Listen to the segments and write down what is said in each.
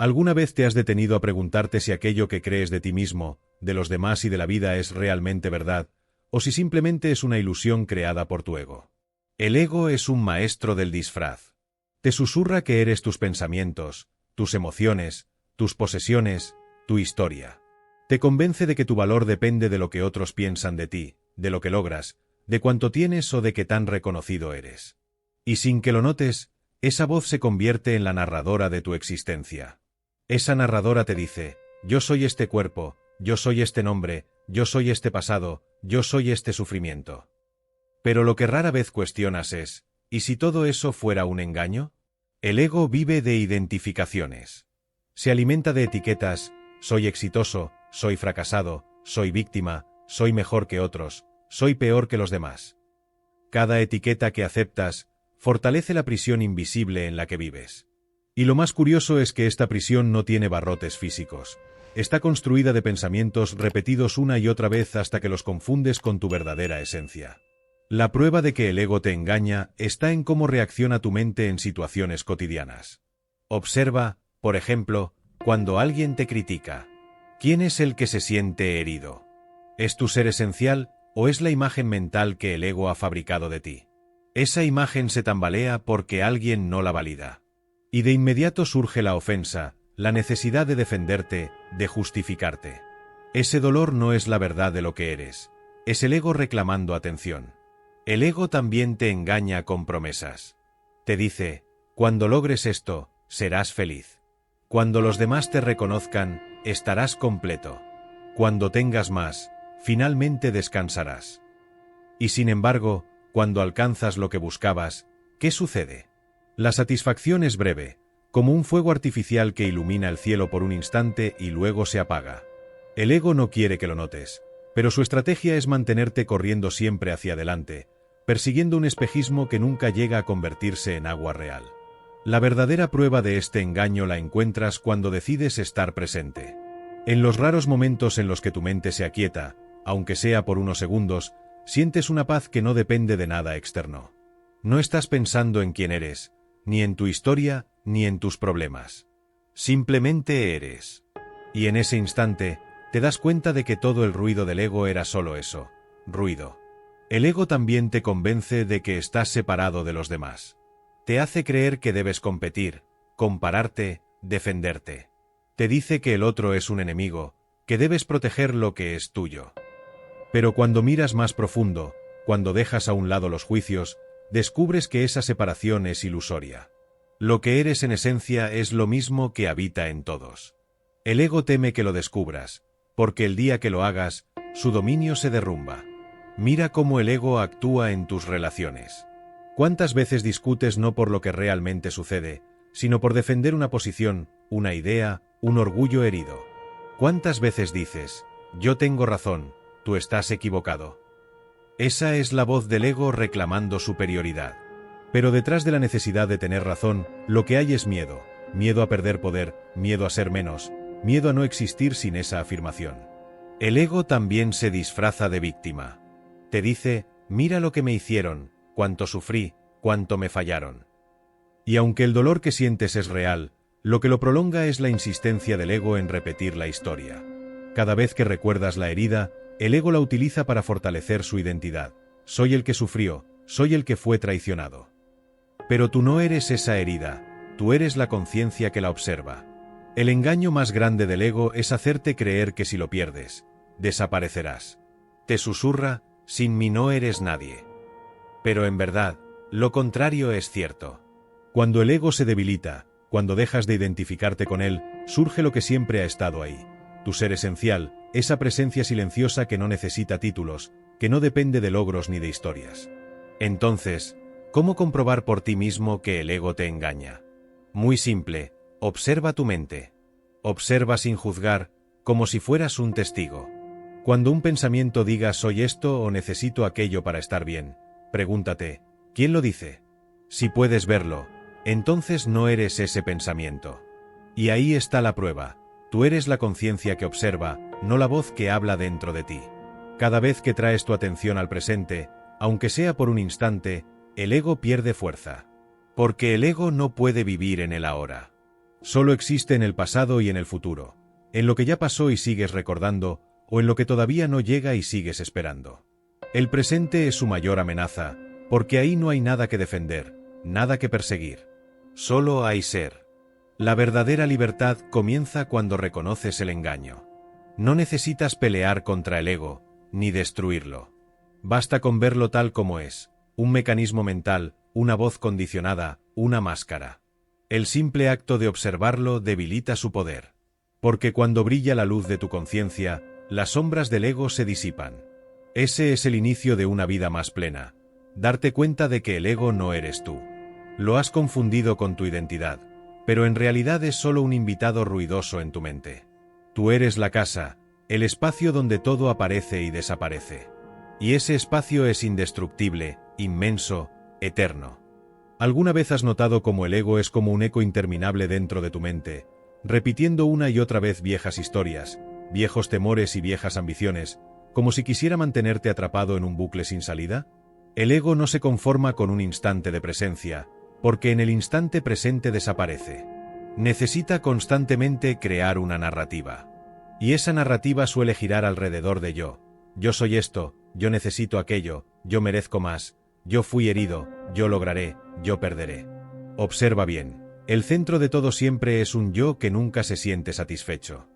¿Alguna vez te has detenido a preguntarte si aquello que crees de ti mismo, de los demás y de la vida es realmente verdad, o si simplemente es una ilusión creada por tu ego? El ego es un maestro del disfraz. Te susurra que eres tus pensamientos, tus emociones, tus posesiones, tu historia. Te convence de que tu valor depende de lo que otros piensan de ti, de lo que logras, de cuánto tienes o de qué tan reconocido eres. Y sin que lo notes, esa voz se convierte en la narradora de tu existencia. Esa narradora te dice: yo soy este cuerpo, yo soy este nombre, yo soy este pasado, yo soy este sufrimiento. Pero lo que rara vez cuestionas es: ¿y si todo eso fuera un engaño? El ego vive de identificaciones. Se alimenta de etiquetas: soy exitoso, soy fracasado, soy víctima, soy mejor que otros, soy peor que los demás. Cada etiqueta que aceptas fortalece la prisión invisible en la que vives. Y lo más curioso es que esta prisión no tiene barrotes físicos. Está construida de pensamientos repetidos una y otra vez hasta que los confundes con tu verdadera esencia. La prueba de que el ego te engaña está en cómo reacciona tu mente en situaciones cotidianas. Observa, por ejemplo, cuando alguien te critica. ¿Quién es el que se siente herido? ¿Es tu ser esencial o es la imagen mental que el ego ha fabricado de ti? Esa imagen se tambalea porque alguien no la valida. Y de inmediato surge la ofensa, la necesidad de defenderte, de justificarte. Ese dolor no es la verdad de lo que eres. Es el ego reclamando atención. El ego también te engaña con promesas. Te dice: cuando logres esto, serás feliz. Cuando los demás te reconozcan, estarás completo. Cuando tengas más, finalmente descansarás. Y sin embargo, cuando alcanzas lo que buscabas, ¿qué sucede? La satisfacción es breve, como un fuego artificial que ilumina el cielo por un instante y luego se apaga. El ego no quiere que lo notes, pero su estrategia es mantenerte corriendo siempre hacia adelante, persiguiendo un espejismo que nunca llega a convertirse en agua real. La verdadera prueba de este engaño la encuentras cuando decides estar presente. En los raros momentos en los que tu mente se aquieta, aunque sea por unos segundos, sientes una paz que no depende de nada externo. No estás pensando en quién eres, ni en tu historia, ni en tus problemas. Simplemente eres. Y en ese instante, te das cuenta de que todo el ruido del ego era solo eso, ruido. El ego también te convence de que estás separado de los demás. Te hace creer que debes competir, compararte, defenderte. Te dice que el otro es un enemigo, que debes proteger lo que es tuyo. Pero cuando miras más profundo, cuando dejas a un lado los juicios, descubres que esa separación es ilusoria. Lo que eres en esencia es lo mismo que habita en todos. El ego teme que lo descubras, porque el día que lo hagas, su dominio se derrumba. Mira cómo el ego actúa en tus relaciones. ¿Cuántas veces discutes no por lo que realmente sucede, sino por defender una posición, una idea, un orgullo herido? ¿Cuántas veces dices: yo tengo razón, tú estás equivocado? Esa es la voz del ego reclamando superioridad. Pero detrás de la necesidad de tener razón, lo que hay es miedo. Miedo a perder poder, miedo a ser menos, miedo a no existir sin esa afirmación. El ego también se disfraza de víctima. Te dice: mira lo que me hicieron, cuánto sufrí, cuánto me fallaron. Y aunque el dolor que sientes es real, lo que lo prolonga es la insistencia del ego en repetir la historia. Cada vez que recuerdas la herida, el ego la utiliza para fortalecer su identidad. Soy el que sufrió, soy el que fue traicionado. Pero tú no eres esa herida, tú eres la conciencia que la observa. El engaño más grande del ego es hacerte creer que si lo pierdes, desaparecerás. Te susurra: sin mí no eres nadie. Pero en verdad, lo contrario es cierto. Cuando el ego se debilita, cuando dejas de identificarte con él, surge lo que siempre ha estado ahí. Tu ser esencial, esa presencia silenciosa que no necesita títulos, que no depende de logros ni de historias. Entonces, ¿cómo comprobar por ti mismo que el ego te engaña? Muy simple: observa tu mente. Observa sin juzgar, como si fueras un testigo. Cuando un pensamiento diga soy esto o necesito aquello para estar bien, pregúntate: ¿quién lo dice? Si puedes verlo, entonces no eres ese pensamiento. Y ahí está la prueba. Tú eres la conciencia que observa, no la voz que habla dentro de ti. Cada vez que traes tu atención al presente, aunque sea por un instante, el ego pierde fuerza. Porque el ego no puede vivir en el ahora. Solo existe en el pasado y en el futuro, en lo que ya pasó y sigues recordando, o en lo que todavía no llega y sigues esperando. El presente es su mayor amenaza, porque ahí no hay nada que defender, nada que perseguir. Solo hay ser. La verdadera libertad comienza cuando reconoces el engaño. No necesitas pelear contra el ego, ni destruirlo. Basta con verlo tal como es, un mecanismo mental, una voz condicionada, una máscara. El simple acto de observarlo debilita su poder. Porque cuando brilla la luz de tu conciencia, las sombras del ego se disipan. Ese es el inicio de una vida más plena. Darte cuenta de que el ego no eres tú. Lo has confundido con tu identidad, pero en realidad es solo un invitado ruidoso en tu mente. Tú eres la casa, el espacio donde todo aparece y desaparece. Y ese espacio es indestructible, inmenso, eterno. ¿Alguna vez has notado cómo el ego es como un eco interminable dentro de tu mente, repitiendo una y otra vez viejas historias, viejos temores y viejas ambiciones, como si quisiera mantenerte atrapado en un bucle sin salida? El ego no se conforma con un instante de presencia, porque en el instante presente desaparece. Necesita constantemente crear una narrativa. Y esa narrativa suele girar alrededor de yo. Yo soy esto, yo necesito aquello, yo merezco más, yo fui herido, yo lograré, yo perderé. Observa bien, el centro de todo siempre es un yo que nunca se siente satisfecho.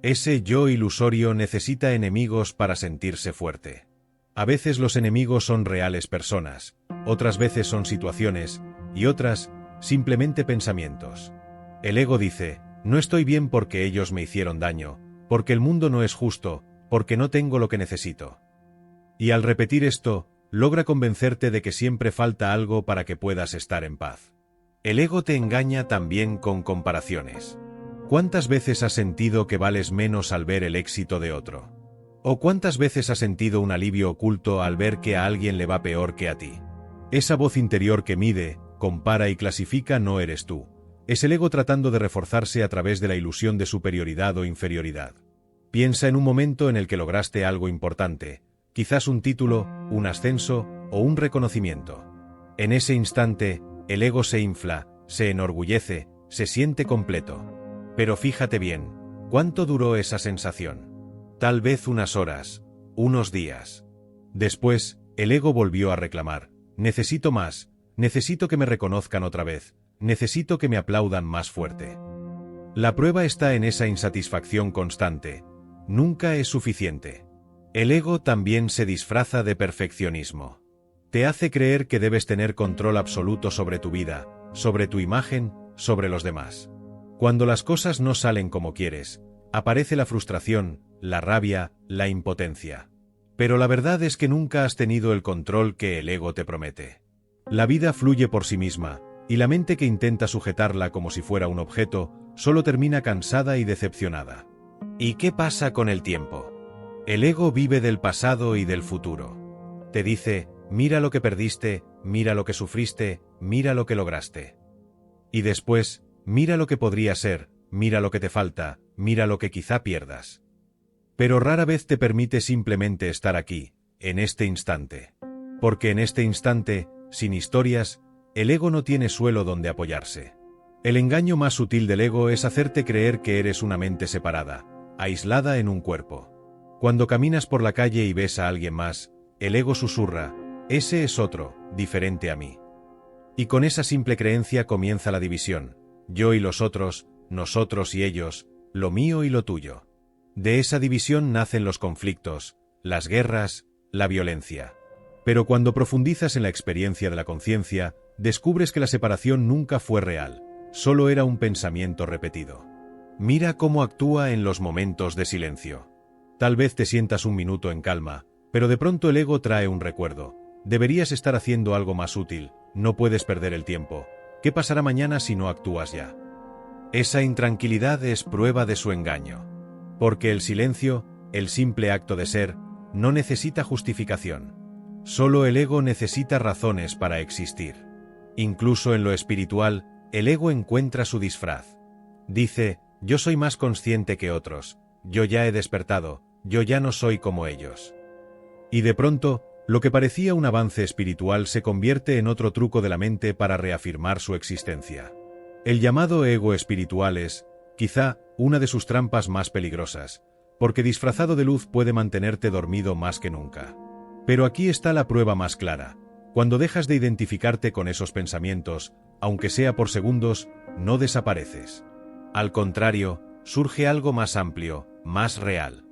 Ese yo ilusorio necesita enemigos para sentirse fuerte. A veces los enemigos son reales personas, otras veces son situaciones, y otras, simplemente pensamientos. El ego dice, no estoy bien porque ellos me hicieron daño, porque el mundo no es justo, porque no tengo lo que necesito. Y al repetir esto, logra convencerte de que siempre falta algo para que puedas estar en paz. El ego te engaña también con comparaciones. ¿Cuántas veces has sentido que vales menos al ver el éxito de otro? ¿O cuántas veces has sentido un alivio oculto al ver que a alguien le va peor que a ti? Esa voz interior que mide, compara y clasifica no eres tú. Es el ego tratando de reforzarse a través de la ilusión de superioridad o inferioridad. Piensa en un momento en el que lograste algo importante, quizás un título, un ascenso o un reconocimiento. En ese instante, el ego se infla, se enorgullece, se siente completo. Pero fíjate bien, ¿cuánto duró esa sensación? Tal vez unas horas, unos días. Después, el ego volvió a reclamar, necesito más, necesito que me reconozcan otra vez, necesito que me aplaudan más fuerte. La prueba está en esa insatisfacción constante. Nunca es suficiente. El ego también se disfraza de perfeccionismo. Te hace creer que debes tener control absoluto sobre tu vida, sobre tu imagen, sobre los demás. Cuando las cosas no salen como quieres, aparece la frustración, la rabia, la impotencia. Pero la verdad es que nunca has tenido el control que el ego te promete. La vida fluye por sí misma, y la mente que intenta sujetarla como si fuera un objeto, solo termina cansada y decepcionada. ¿Y qué pasa con el tiempo? El ego vive del pasado y del futuro. Te dice, mira lo que perdiste, mira lo que sufriste, mira lo que lograste. Y después, mira lo que podría ser, mira lo que te falta, mira lo que quizá pierdas. Pero rara vez te permite simplemente estar aquí, en este instante. Porque en este instante, sin historias, el ego no tiene suelo donde apoyarse. El engaño más sutil del ego es hacerte creer que eres una mente separada, aislada en un cuerpo. Cuando caminas por la calle y ves a alguien más, el ego susurra, ese es otro, diferente a mí. Y con esa simple creencia comienza la división, yo y los otros, nosotros y ellos, lo mío y lo tuyo. De esa división nacen los conflictos, las guerras, la violencia. Pero cuando profundizas en la experiencia de la conciencia, descubres que la separación nunca fue real, solo era un pensamiento repetido. Mira cómo actúa en los momentos de silencio. Tal vez te sientas un minuto en calma, pero de pronto el ego trae un recuerdo. Deberías estar haciendo algo más útil, no puedes perder el tiempo. ¿Qué pasará mañana si no actúas ya? Esa intranquilidad es prueba de su engaño. Porque el silencio, el simple acto de ser, no necesita justificación. Solo el ego necesita razones para existir. Incluso en lo espiritual, el ego encuentra su disfraz. Dice, yo soy más consciente que otros, yo ya he despertado, yo ya no soy como ellos. Y de pronto, lo que parecía un avance espiritual se convierte en otro truco de la mente para reafirmar su existencia. El llamado ego espiritual es, quizá, una de sus trampas más peligrosas, porque disfrazado de luz puede mantenerte dormido más que nunca. Pero aquí está la prueba más clara. Cuando dejas de identificarte con esos pensamientos, aunque sea por segundos, no desapareces. Al contrario, surge algo más amplio, más real.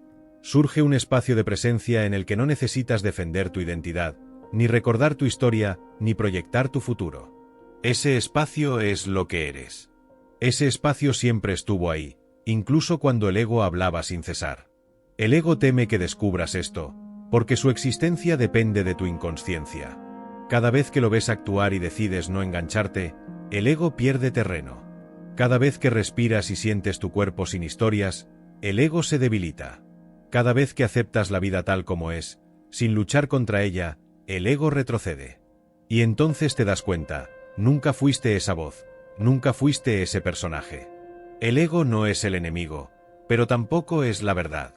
Surge un espacio de presencia en el que no necesitas defender tu identidad, ni recordar tu historia, ni proyectar tu futuro. Ese espacio es lo que eres. Ese espacio siempre estuvo ahí, incluso cuando el ego hablaba sin cesar. El ego teme que descubras esto, porque su existencia depende de tu inconsciencia. Cada vez que lo ves actuar y decides no engancharte, el ego pierde terreno. Cada vez que respiras y sientes tu cuerpo sin historias, el ego se debilita. Cada vez que aceptas la vida tal como es, sin luchar contra ella, el ego retrocede. Y entonces te das cuenta, nunca fuiste esa voz, nunca fuiste ese personaje. El ego no es el enemigo, pero tampoco es la verdad.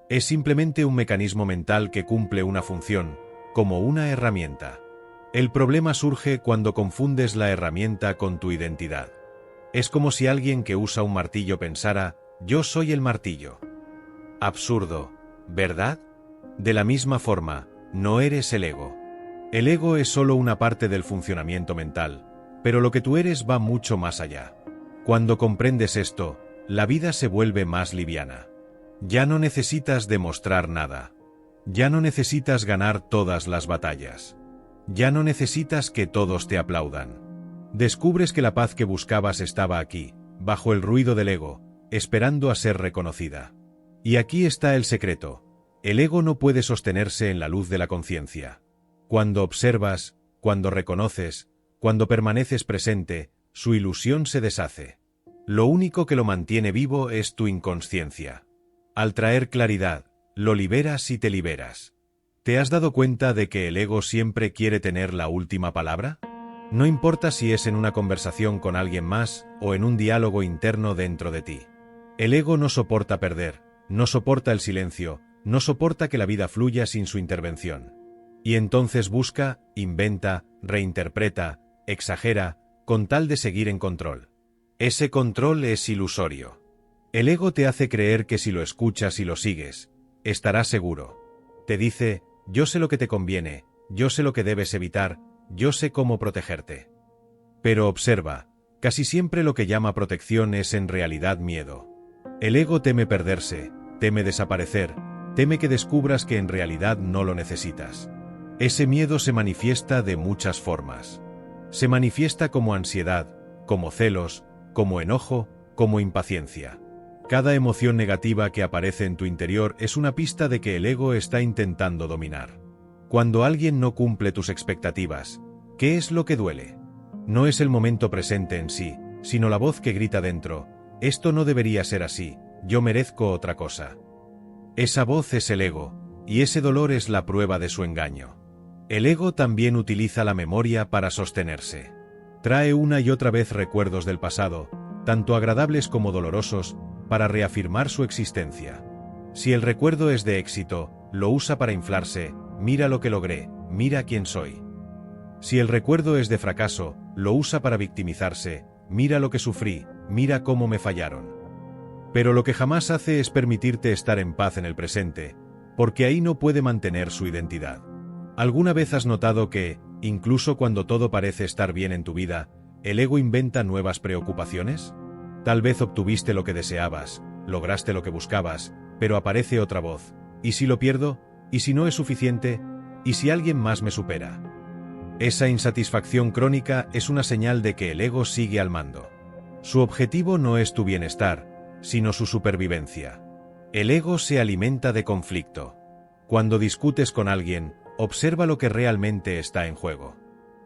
Es simplemente un mecanismo mental que cumple una función, como una herramienta. El problema surge cuando confundes la herramienta con tu identidad. Es como si alguien que usa un martillo pensara, yo soy el martillo. Absurdo, ¿verdad? De la misma forma, no eres el ego. El ego es solo una parte del funcionamiento mental, pero lo que tú eres va mucho más allá. Cuando comprendes esto, la vida se vuelve más liviana. Ya no necesitas demostrar nada. Ya no necesitas ganar todas las batallas. Ya no necesitas que todos te aplaudan. Descubres que la paz que buscabas estaba aquí, bajo el ruido del ego, esperando a ser reconocida. Y aquí está el secreto. El ego no puede sostenerse en la luz de la conciencia. Cuando observas, cuando reconoces, cuando permaneces presente, su ilusión se deshace. Lo único que lo mantiene vivo es tu inconsciencia. Al traer claridad, lo liberas y te liberas. ¿Te has dado cuenta de que el ego siempre quiere tener la última palabra? No importa si es en una conversación con alguien más o en un diálogo interno dentro de ti. El ego no soporta perder, no soporta el silencio, no soporta que la vida fluya sin su intervención. Y entonces busca, inventa, reinterpreta, exagera, con tal de seguir en control. Ese control es ilusorio. El ego te hace creer que si lo escuchas y lo sigues, estarás seguro. Te dice, yo sé lo que te conviene, yo sé lo que debes evitar, yo sé cómo protegerte. Pero observa, casi siempre lo que llama protección es en realidad miedo. El ego teme perderse, teme desaparecer, teme que descubras que en realidad no lo necesitas. Ese miedo se manifiesta de muchas formas. Se manifiesta como ansiedad, como celos, como enojo, como impaciencia. Cada emoción negativa que aparece en tu interior es una pista de que el ego está intentando dominar. Cuando alguien no cumple tus expectativas, ¿qué es lo que duele? No es el momento presente en sí, sino la voz que grita dentro, esto no debería ser así, yo merezco otra cosa. Esa voz es el ego, y ese dolor es la prueba de su engaño. El ego también utiliza la memoria para sostenerse. Trae una y otra vez recuerdos del pasado, tanto agradables como dolorosos, para reafirmar su existencia. Si el recuerdo es de éxito, lo usa para inflarse, mira lo que logré, mira quién soy. Si el recuerdo es de fracaso, lo usa para victimizarse, mira lo que sufrí, mira cómo me fallaron. Pero lo que jamás hace es permitirte estar en paz en el presente, porque ahí no puede mantener su identidad. ¿Alguna vez has notado que, incluso cuando todo parece estar bien en tu vida, el ego inventa nuevas preocupaciones? Tal vez obtuviste lo que deseabas, lograste lo que buscabas, pero aparece otra voz. ¿Y si lo pierdo? ¿Y si no es suficiente? ¿Y si alguien más me supera? Esa insatisfacción crónica es una señal de que el ego sigue al mando. Su objetivo no es tu bienestar, sino su supervivencia. El ego se alimenta de conflicto. Cuando discutes con alguien, observa lo que realmente está en juego.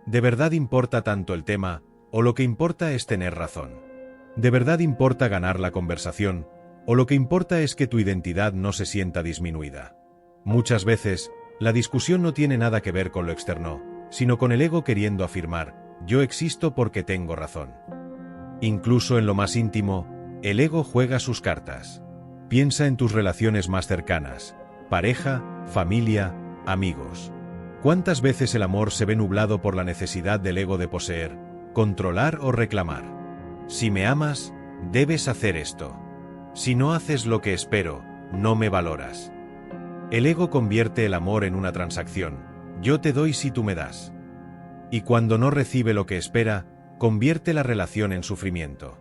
¿De verdad importa tanto el tema, o lo que importa es tener razón? ¿De verdad importa ganar la conversación, o lo que importa es que tu identidad no se sienta disminuida? Muchas veces, la discusión no tiene nada que ver con lo externo, sino con el ego queriendo afirmar, yo existo porque tengo razón. Incluso en lo más íntimo, el ego juega sus cartas. Piensa en tus relaciones más cercanas, pareja, familia, amigos. ¿Cuántas veces el amor se ve nublado por la necesidad del ego de poseer, controlar o reclamar? Si me amas, debes hacer esto. Si no haces lo que espero, no me valoras. El ego convierte el amor en una transacción. Yo te doy si tú me das. Y cuando no recibe lo que espera, convierte la relación en sufrimiento.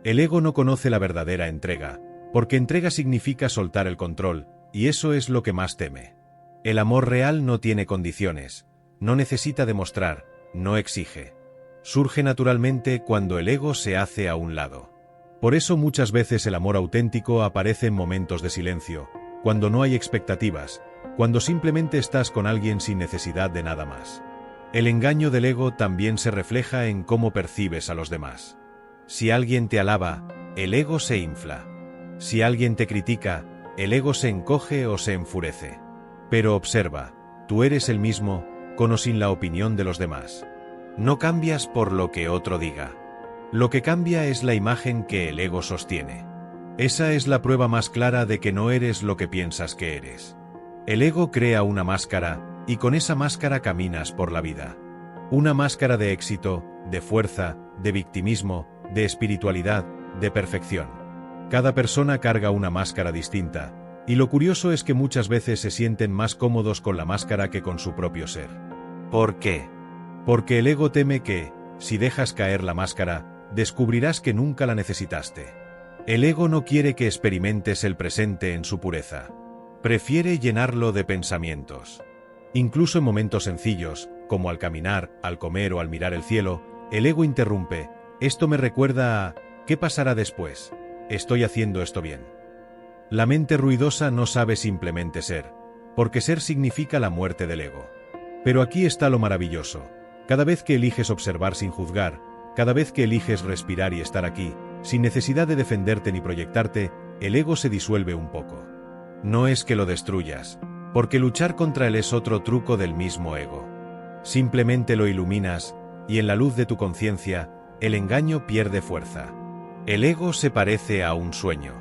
El ego no conoce la verdadera entrega, porque entrega significa soltar el control, y eso es lo que más teme. El amor real no tiene condiciones, no necesita demostrar, no exige. Surge naturalmente cuando el ego se hace a un lado. Por eso muchas veces el amor auténtico aparece en momentos de silencio, cuando no hay expectativas, cuando simplemente estás con alguien sin necesidad de nada más. El engaño del ego también se refleja en cómo percibes a los demás. Si alguien te alaba, el ego se infla. Si alguien te critica, el ego se encoge o se enfurece. Pero observa, tú eres el mismo, con o sin la opinión de los demás. No cambias por lo que otro diga. Lo que cambia es la imagen que el ego sostiene. Esa es la prueba más clara de que no eres lo que piensas que eres. El ego crea una máscara, y con esa máscara caminas por la vida. Una máscara de éxito, de fuerza, de victimismo, de espiritualidad, de perfección. Cada persona carga una máscara distinta, y lo curioso es que muchas veces se sienten más cómodos con la máscara que con su propio ser. ¿Por qué? Porque el ego teme que, si dejas caer la máscara, descubrirás que nunca la necesitaste. El ego no quiere que experimentes el presente en su pureza. Prefiere llenarlo de pensamientos. Incluso en momentos sencillos, como al caminar, al comer o al mirar el cielo, el ego interrumpe. Esto me recuerda a, ¿qué pasará después? Estoy haciendo esto bien. La mente ruidosa no sabe simplemente ser, porque ser significa la muerte del ego. Pero aquí está lo maravilloso. Cada vez que eliges observar sin juzgar, cada vez que eliges respirar y estar aquí, sin necesidad de defenderte ni proyectarte, el ego se disuelve un poco. No es que lo destruyas, porque luchar contra él es otro truco del mismo ego. Simplemente lo iluminas, y en la luz de tu conciencia, el engaño pierde fuerza. El ego se parece a un sueño.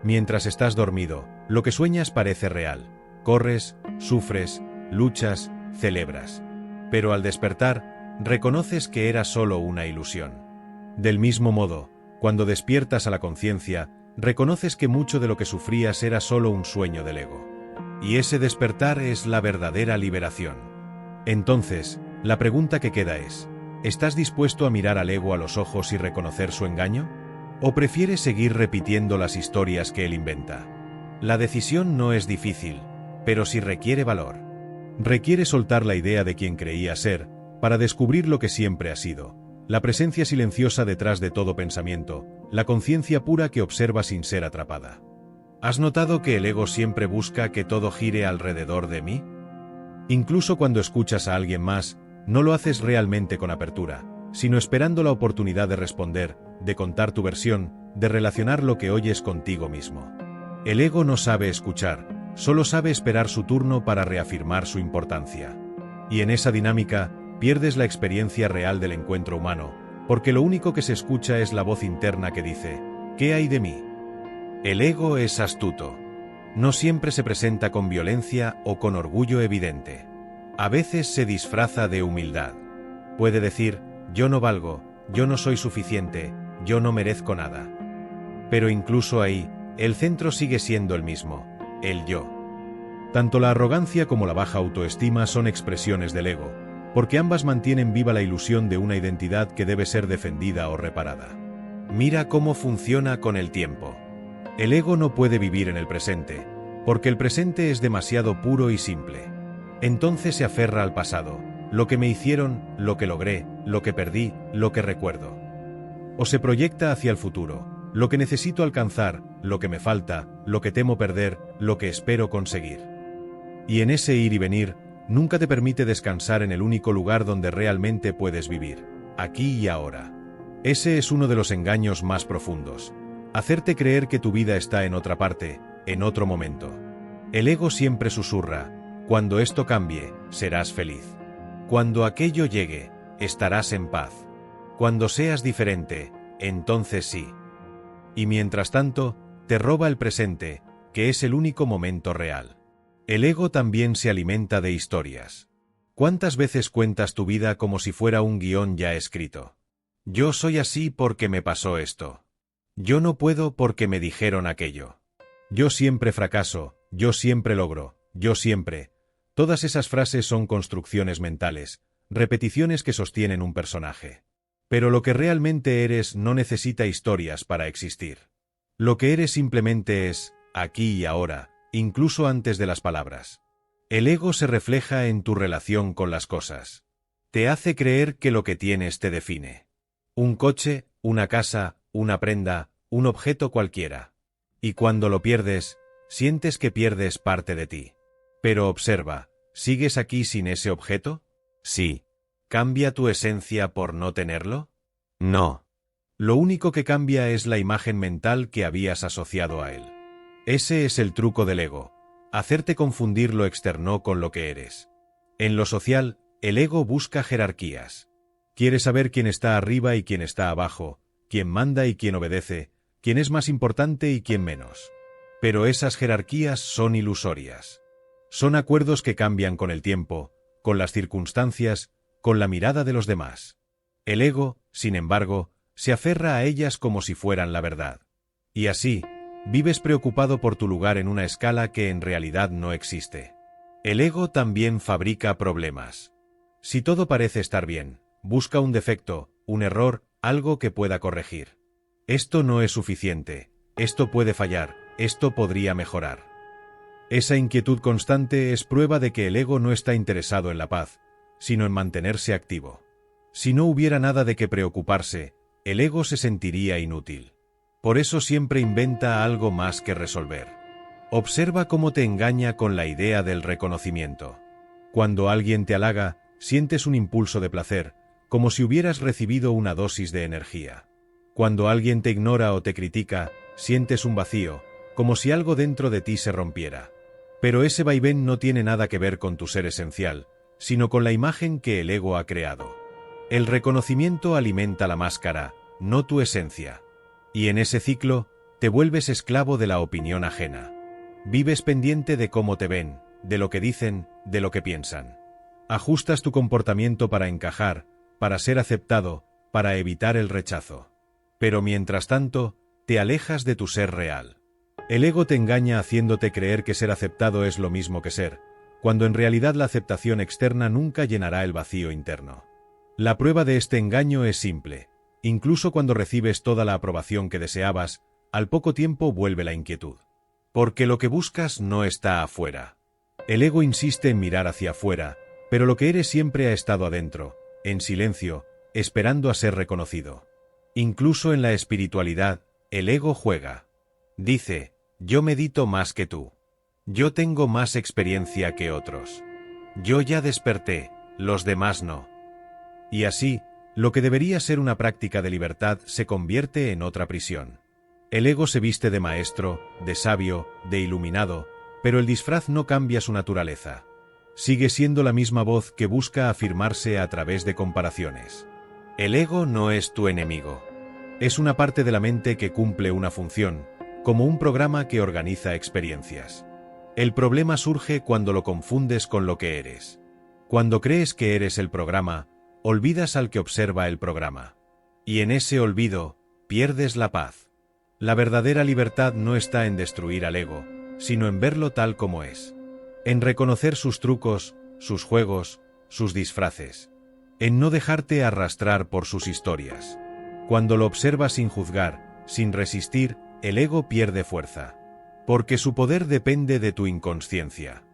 Mientras estás dormido, lo que sueñas parece real. Corres, sufres, luchas, celebras. Pero al despertar, reconoces que era solo una ilusión. Del mismo modo, cuando despiertas a la conciencia, reconoces que mucho de lo que sufrías era solo un sueño del ego. Y ese despertar es la verdadera liberación. Entonces, la pregunta que queda es, ¿estás dispuesto a mirar al ego a los ojos y reconocer su engaño? ¿O prefieres seguir repitiendo las historias que él inventa? La decisión no es difícil, pero sí requiere valor. Requiere soltar la idea de quien creía ser, para descubrir lo que siempre ha sido, la presencia silenciosa detrás de todo pensamiento, la conciencia pura que observa sin ser atrapada. ¿Has notado que el ego siempre busca que todo gire alrededor de mí? Incluso cuando escuchas a alguien más, no lo haces realmente con apertura, sino esperando la oportunidad de responder, de contar tu versión, de relacionar lo que oyes contigo mismo. El ego no sabe escuchar, solo sabe esperar su turno para reafirmar su importancia. Y en esa dinámica, pierdes la experiencia real del encuentro humano, porque lo único que se escucha es la voz interna que dice, ¿qué hay de mí? El ego es astuto. No siempre se presenta con violencia o con orgullo evidente. A veces se disfraza de humildad. Puede decir, yo no valgo, yo no soy suficiente, yo no merezco nada. Pero incluso ahí, el centro sigue siendo el mismo, el yo. Tanto la arrogancia como la baja autoestima son expresiones del ego, porque ambas mantienen viva la ilusión de una identidad que debe ser defendida o reparada. Mira cómo funciona con el tiempo. El ego no puede vivir en el presente, porque el presente es demasiado puro y simple. Entonces se aferra al pasado, lo que me hicieron, lo que logré, lo que perdí, lo que recuerdo. O se proyecta hacia el futuro, lo que necesito alcanzar, lo que me falta, lo que temo perder, lo que espero conseguir. Y en ese ir y venir, nunca te permite descansar en el único lugar donde realmente puedes vivir, aquí y ahora. Ese es uno de los engaños más profundos. Hacerte creer que tu vida está en otra parte, en otro momento. El ego siempre susurra, cuando esto cambie, serás feliz. Cuando aquello llegue, estarás en paz. Cuando seas diferente, entonces sí. Y mientras tanto, te roba el presente, que es el único momento real. El ego también se alimenta de historias. ¿Cuántas veces cuentas tu vida como si fuera un guión ya escrito? Yo soy así porque me pasó esto. Yo no puedo porque me dijeron aquello. Yo siempre fracaso, yo siempre logro, yo siempre. Todas esas frases son construcciones mentales, repeticiones que sostienen un personaje. Pero lo que realmente eres no necesita historias para existir. Lo que eres simplemente es, aquí y ahora, incluso antes de las palabras. El ego se refleja en tu relación con las cosas. Te hace creer que lo que tienes te define. Un coche, una casa, una prenda, un objeto cualquiera. Y cuando lo pierdes, sientes que pierdes parte de ti. Pero observa, ¿sigues aquí sin ese objeto? Sí. ¿Cambia tu esencia por no tenerlo? No. Lo único que cambia es la imagen mental que habías asociado a él. Ese es el truco del ego, hacerte confundir lo externo con lo que eres. En lo social, el ego busca jerarquías. Quiere saber quién está arriba y quién está abajo, quién manda y quién obedece, quién es más importante y quién menos. Pero esas jerarquías son ilusorias. Son acuerdos que cambian con el tiempo, con las circunstancias, con la mirada de los demás. El ego, sin embargo, se aferra a ellas como si fueran la verdad. Y así, vives preocupado por tu lugar en una escala que en realidad no existe. El ego también fabrica problemas. Si todo parece estar bien, busca un defecto, un error, algo que pueda corregir. Esto no es suficiente, esto puede fallar, esto podría mejorar. Esa inquietud constante es prueba de que el ego no está interesado en la paz, sino en mantenerse activo. Si no hubiera nada de qué preocuparse, el ego se sentiría inútil. Por eso siempre inventa algo más que resolver. Observa cómo te engaña con la idea del reconocimiento. Cuando alguien te halaga, sientes un impulso de placer, como si hubieras recibido una dosis de energía. Cuando alguien te ignora o te critica, sientes un vacío, como si algo dentro de ti se rompiera. Pero ese vaivén no tiene nada que ver con tu ser esencial, sino con la imagen que el ego ha creado. El reconocimiento alimenta la máscara, no tu esencia. Y en ese ciclo, te vuelves esclavo de la opinión ajena. Vives pendiente de cómo te ven, de lo que dicen, de lo que piensan. Ajustas tu comportamiento para encajar, para ser aceptado, para evitar el rechazo. Pero mientras tanto, te alejas de tu ser real. El ego te engaña haciéndote creer que ser aceptado es lo mismo que ser, cuando en realidad la aceptación externa nunca llenará el vacío interno. La prueba de este engaño es simple. Incluso cuando recibes toda la aprobación que deseabas, al poco tiempo vuelve la inquietud. Porque lo que buscas no está afuera. El ego insiste en mirar hacia afuera, pero lo que eres siempre ha estado adentro, en silencio, esperando a ser reconocido. Incluso en la espiritualidad, el ego juega. Dice, yo medito más que tú. Yo tengo más experiencia que otros. Yo ya desperté, los demás no. Y así, lo que debería ser una práctica de libertad se convierte en otra prisión. El ego se viste de maestro, de sabio, de iluminado, pero el disfraz no cambia su naturaleza. Sigue siendo la misma voz que busca afirmarse a través de comparaciones. El ego no es tu enemigo. Es una parte de la mente que cumple una función, como un programa que organiza experiencias. El problema surge cuando lo confundes con lo que eres. Cuando crees que eres el programa, olvidas al que observa el programa. Y en ese olvido, pierdes la paz. La verdadera libertad no está en destruir al ego, sino en verlo tal como es. En reconocer sus trucos, sus juegos, sus disfraces. En no dejarte arrastrar por sus historias. Cuando lo observas sin juzgar, sin resistir, el ego pierde fuerza. Porque su poder depende de tu inconsciencia.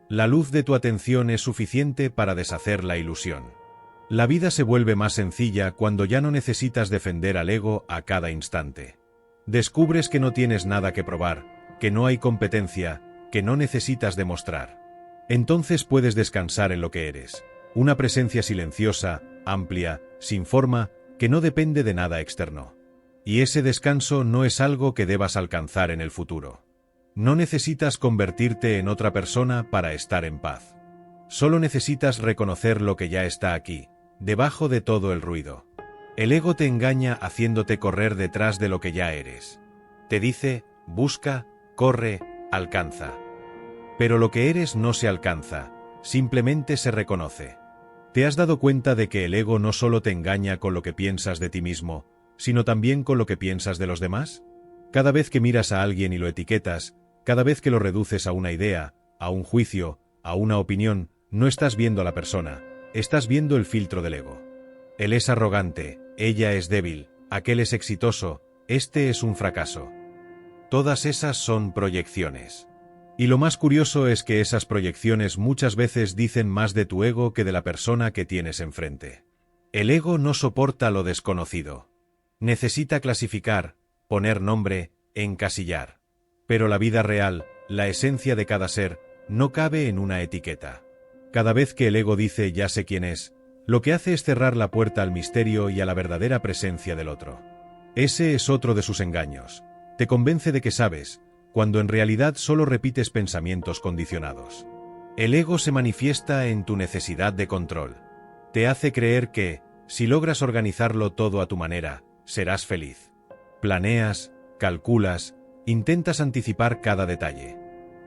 La luz de tu atención es suficiente para deshacer la ilusión. La vida se vuelve más sencilla cuando ya no necesitas defender al ego a cada instante. Descubres que no tienes nada que probar, que no hay competencia, que no necesitas demostrar. Entonces puedes descansar en lo que eres, una presencia silenciosa, amplia, sin forma, que no depende de nada externo. Y ese descanso no es algo que debas alcanzar en el futuro. No necesitas convertirte en otra persona para estar en paz. Solo necesitas reconocer lo que ya está aquí, debajo de todo el ruido. El ego te engaña haciéndote correr detrás de lo que ya eres. Te dice, busca, corre, alcanza. Pero lo que eres no se alcanza, simplemente se reconoce. ¿Te has dado cuenta de que el ego no solo te engaña con lo que piensas de ti mismo, sino también con lo que piensas de los demás? Cada vez que miras a alguien y lo etiquetas, cada vez que lo reduces a una idea, a un juicio, a una opinión, no estás viendo a la persona, estás viendo el filtro del ego. Él es arrogante, ella es débil, aquel es exitoso, este es un fracaso. Todas esas son proyecciones. Y lo más curioso es que esas proyecciones muchas veces dicen más de tu ego que de la persona que tienes enfrente. El ego no soporta lo desconocido. Necesita clasificar, poner nombre, encasillar. Pero la vida real, la esencia de cada ser, no cabe en una etiqueta. Cada vez que el ego dice ya sé quién es, lo que hace es cerrar la puerta al misterio y a la verdadera presencia del otro. Ese es otro de sus engaños. Te convence de que sabes, cuando en realidad solo repites pensamientos condicionados. El ego se manifiesta en tu necesidad de control. Te hace creer que, si logras organizarlo todo a tu manera, serás feliz. Planeas, calculas, intentas anticipar cada detalle.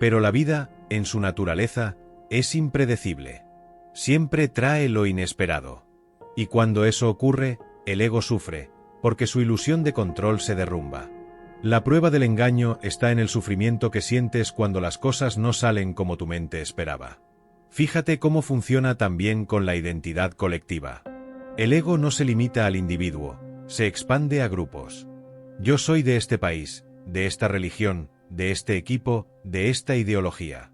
Pero la vida, en su naturaleza, es impredecible. Siempre trae lo inesperado. Y cuando eso ocurre, el ego sufre, porque su ilusión de control se derrumba. La prueba del engaño está en el sufrimiento que sientes cuando las cosas no salen como tu mente esperaba. Fíjate cómo funciona también con la identidad colectiva. El ego no se limita al individuo, se expande a grupos. Yo soy de este país, de esta religión, de este equipo, de esta ideología.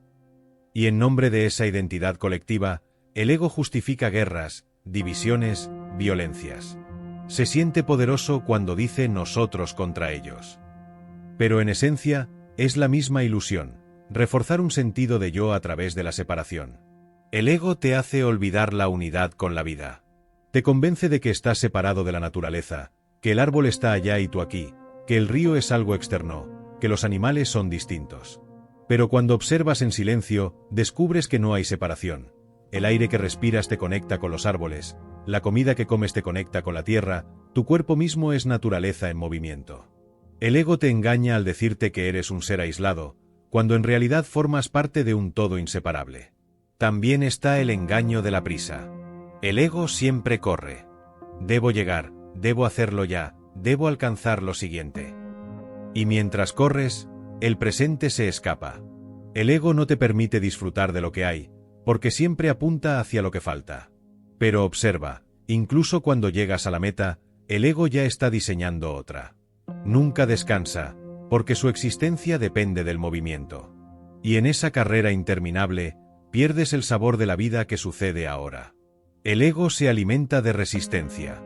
Y en nombre de esa identidad colectiva, el ego justifica guerras, divisiones, violencias. Se siente poderoso cuando dice nosotros contra ellos. Pero en esencia, es la misma ilusión, reforzar un sentido de yo a través de la separación. El ego te hace olvidar la unidad con la vida. Te convence de que estás separado de la naturaleza, que el árbol está allá y tú aquí, que el río es algo externo, que los animales son distintos. Pero cuando observas en silencio, descubres que no hay separación. El aire que respiras te conecta con los árboles, la comida que comes te conecta con la tierra, tu cuerpo mismo es naturaleza en movimiento. El ego te engaña al decirte que eres un ser aislado, cuando en realidad formas parte de un todo inseparable. También está el engaño de la prisa. El ego siempre corre. Debo llegar, debo hacerlo ya, debo alcanzar lo siguiente. Y mientras corres, el presente se escapa. El ego no te permite disfrutar de lo que hay, porque siempre apunta hacia lo que falta. Pero observa, incluso cuando llegas a la meta, el ego ya está diseñando otra. Nunca descansa, porque su existencia depende del movimiento. Y en esa carrera interminable, pierdes el sabor de la vida que sucede ahora. El ego se alimenta de resistencia.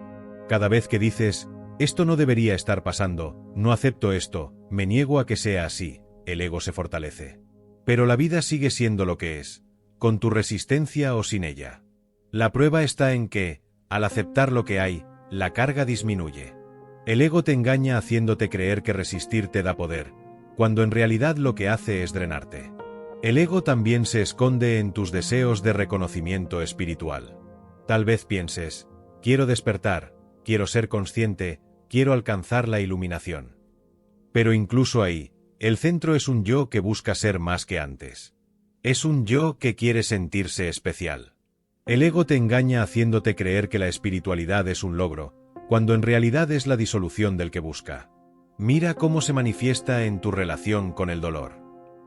Cada vez que dices, esto no debería estar pasando, no acepto esto, me niego a que sea así, el ego se fortalece. Pero la vida sigue siendo lo que es, con tu resistencia o sin ella. La prueba está en que, al aceptar lo que hay, la carga disminuye. El ego te engaña haciéndote creer que resistir te da poder, cuando en realidad lo que hace es drenarte. El ego también se esconde en tus deseos de reconocimiento espiritual. Tal vez pienses, quiero despertar, quiero ser consciente, quiero alcanzar la iluminación. Pero incluso ahí, el centro es un yo que busca ser más que antes. Es un yo que quiere sentirse especial. El ego te engaña haciéndote creer que la espiritualidad es un logro, cuando en realidad es la disolución del que busca. Mira cómo se manifiesta en tu relación con el dolor.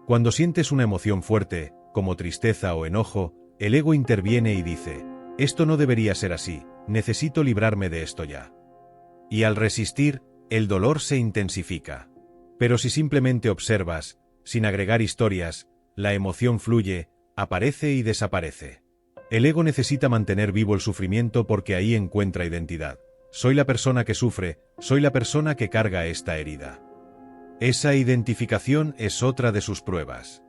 Cuando sientes una emoción fuerte, como tristeza o enojo, el ego interviene y dice, esto no debería ser así, necesito librarme de esto ya. Y al resistir, el dolor se intensifica. Pero si simplemente observas, sin agregar historias, la emoción fluye, aparece y desaparece. El ego necesita mantener vivo el sufrimiento porque ahí encuentra identidad. Soy la persona que sufre, soy la persona que carga esta herida. Esa identificación es otra de sus pruebas.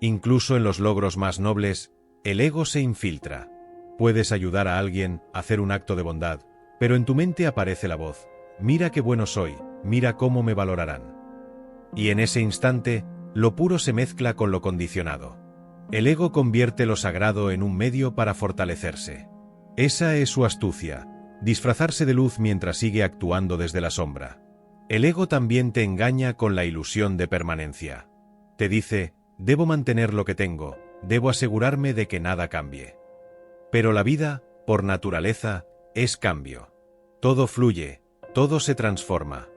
Incluso en los logros más nobles, el ego se infiltra. Puedes ayudar a alguien, hacer un acto de bondad, pero en tu mente aparece la voz, mira qué bueno soy, mira cómo me valorarán. Y en ese instante, lo puro se mezcla con lo condicionado. El ego convierte lo sagrado en un medio para fortalecerse. Esa es su astucia, disfrazarse de luz mientras sigue actuando desde la sombra. El ego también te engaña con la ilusión de permanencia. Te dice, debo mantener lo que tengo, debo asegurarme de que nada cambie. Pero la vida, por naturaleza, es cambio. Todo fluye, todo se transforma.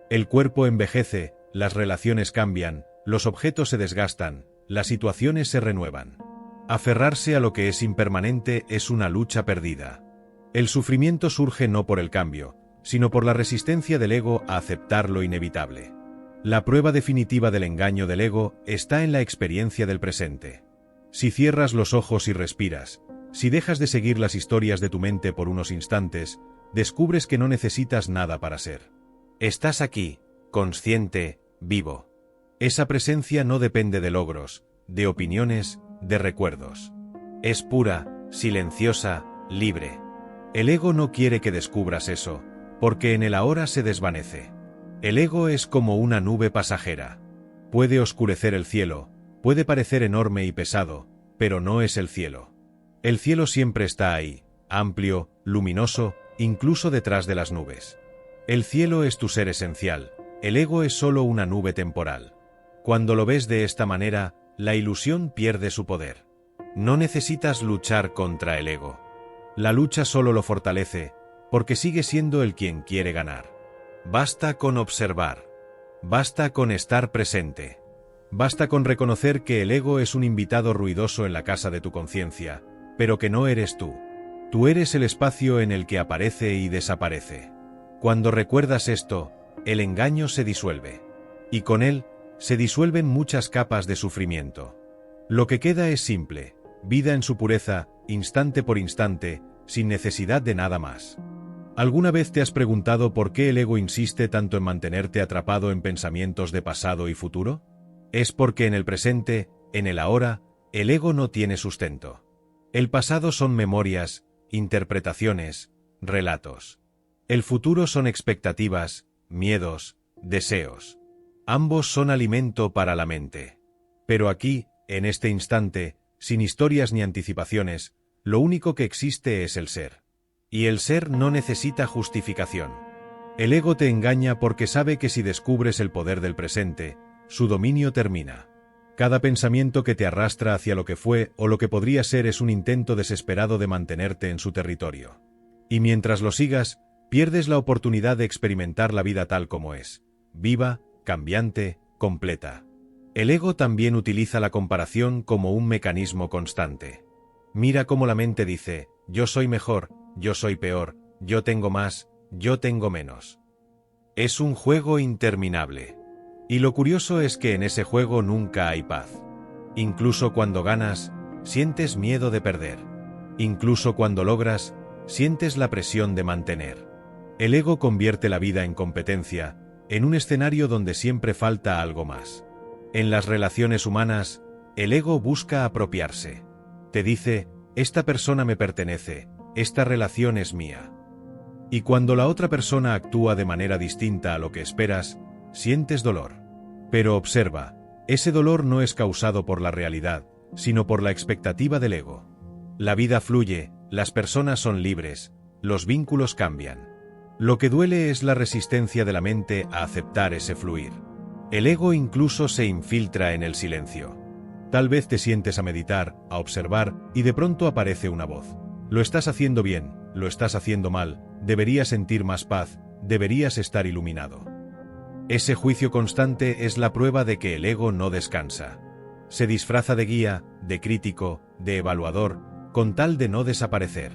El cuerpo envejece, las relaciones cambian, los objetos se desgastan, las situaciones se renuevan. Aferrarse a lo que es impermanente es una lucha perdida. El sufrimiento surge no por el cambio, sino por la resistencia del ego a aceptar lo inevitable. La prueba definitiva del engaño del ego está en la experiencia del presente. Si cierras los ojos y respiras, si dejas de seguir las historias de tu mente por unos instantes, descubres que no necesitas nada para ser. Estás aquí, consciente, vivo. Esa presencia no depende de logros, de opiniones, de recuerdos. Es pura, silenciosa, libre. El ego no quiere que descubras eso, porque en el ahora se desvanece. El ego es como una nube pasajera. Puede oscurecer el cielo, puede parecer enorme y pesado, pero no es el cielo. El cielo siempre está ahí, amplio, luminoso, incluso detrás de las nubes. El cielo es tu ser esencial, el ego es solo una nube temporal. Cuando lo ves de esta manera, la ilusión pierde su poder. No necesitas luchar contra el ego. La lucha solo lo fortalece, porque sigue siendo el quien quiere ganar. Basta con observar. Basta con estar presente. Basta con reconocer que el ego es un invitado ruidoso en la casa de tu conciencia, pero que no eres tú. Tú eres el espacio en el que aparece y desaparece. Cuando recuerdas esto, el engaño se disuelve. Y con él, se disuelven muchas capas de sufrimiento. Lo que queda es simple, vida en su pureza, instante por instante, sin necesidad de nada más. ¿Alguna vez te has preguntado por qué el ego insiste tanto en mantenerte atrapado en pensamientos de pasado y futuro? Es porque en el presente, en el ahora, el ego no tiene sustento. El pasado son memorias, interpretaciones, relatos. El futuro son expectativas, miedos, deseos. Ambos son alimento para la mente. Pero aquí, en este instante, sin historias ni anticipaciones, lo único que existe es el ser. Y el ser no necesita justificación. El ego te engaña porque sabe que si descubres el poder del presente, su dominio termina. Cada pensamiento que te arrastra hacia lo que fue o lo que podría ser es un intento desesperado de mantenerte en su territorio. Y mientras lo sigas, pierdes la oportunidad de experimentar la vida tal como es, viva, cambiante, completa. El ego también utiliza la comparación como un mecanismo constante. Mira cómo la mente dice, yo soy mejor, yo soy peor, yo tengo más, yo tengo menos. Es un juego interminable. Y lo curioso es que en ese juego nunca hay paz. Incluso cuando ganas, sientes miedo de perder. Incluso cuando logras, sientes la presión de mantener. El ego convierte la vida en competencia, en un escenario donde siempre falta algo más. En las relaciones humanas, el ego busca apropiarse. Te dice, esta persona me pertenece, esta relación es mía. Y cuando la otra persona actúa de manera distinta a lo que esperas, sientes dolor. Pero observa, ese dolor no es causado por la realidad, sino por la expectativa del ego. La vida fluye, las personas son libres, los vínculos cambian. Lo que duele es la resistencia de la mente a aceptar ese fluir. El ego incluso se infiltra en el silencio. Tal vez te sientes a meditar, a observar, y de pronto aparece una voz. Lo estás haciendo bien, lo estás haciendo mal, deberías sentir más paz, deberías estar iluminado. Ese juicio constante es la prueba de que el ego no descansa. Se disfraza de guía, de crítico, de evaluador, con tal de no desaparecer.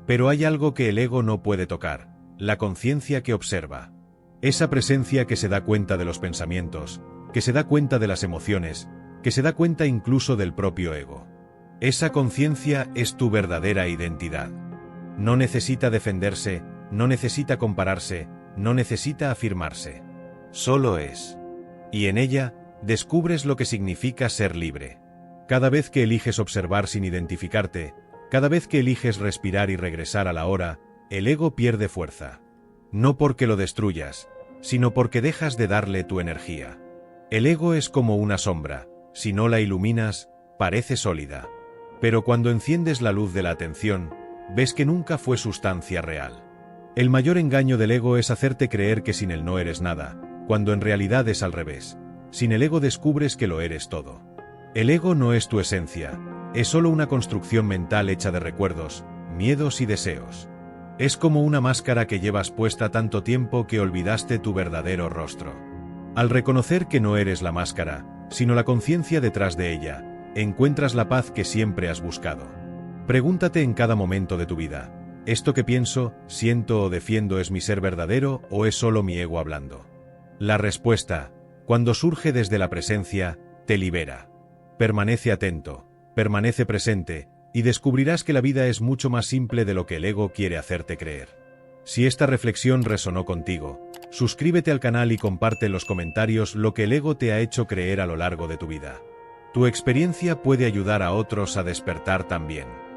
Pero hay algo que el ego no puede tocar, la conciencia que observa. Esa presencia que se da cuenta de los pensamientos, que se da cuenta de las emociones, que se da cuenta incluso del propio ego. Esa conciencia es tu verdadera identidad. No necesita defenderse, no necesita compararse, no necesita afirmarse. Solo es. Y en ella, descubres lo que significa ser libre. Cada vez que eliges observar sin identificarte, cada vez que eliges respirar y regresar a la hora, el ego pierde fuerza. No porque lo destruyas, sino porque dejas de darle tu energía. El ego es como una sombra, si no la iluminas, parece sólida. Pero cuando enciendes la luz de la atención, ves que nunca fue sustancia real. El mayor engaño del ego es hacerte creer que sin él no eres nada, cuando en realidad es al revés. Sin el ego descubres que lo eres todo. El ego no es tu esencia, es solo una construcción mental hecha de recuerdos, miedos y deseos. Es como una máscara que llevas puesta tanto tiempo que olvidaste tu verdadero rostro. Al reconocer que no eres la máscara, sino la conciencia detrás de ella, encuentras la paz que siempre has buscado. Pregúntate en cada momento de tu vida, ¿esto que pienso, siento o defiendo es mi ser verdadero o es solo mi ego hablando? La respuesta, cuando surge desde la presencia, te libera. Permanece atento, permanece presente, y descubrirás que la vida es mucho más simple de lo que el ego quiere hacerte creer. Si esta reflexión resonó contigo, suscríbete al canal y comparte en los comentarios lo que el ego te ha hecho creer a lo largo de tu vida. Tu experiencia puede ayudar a otros a despertar también.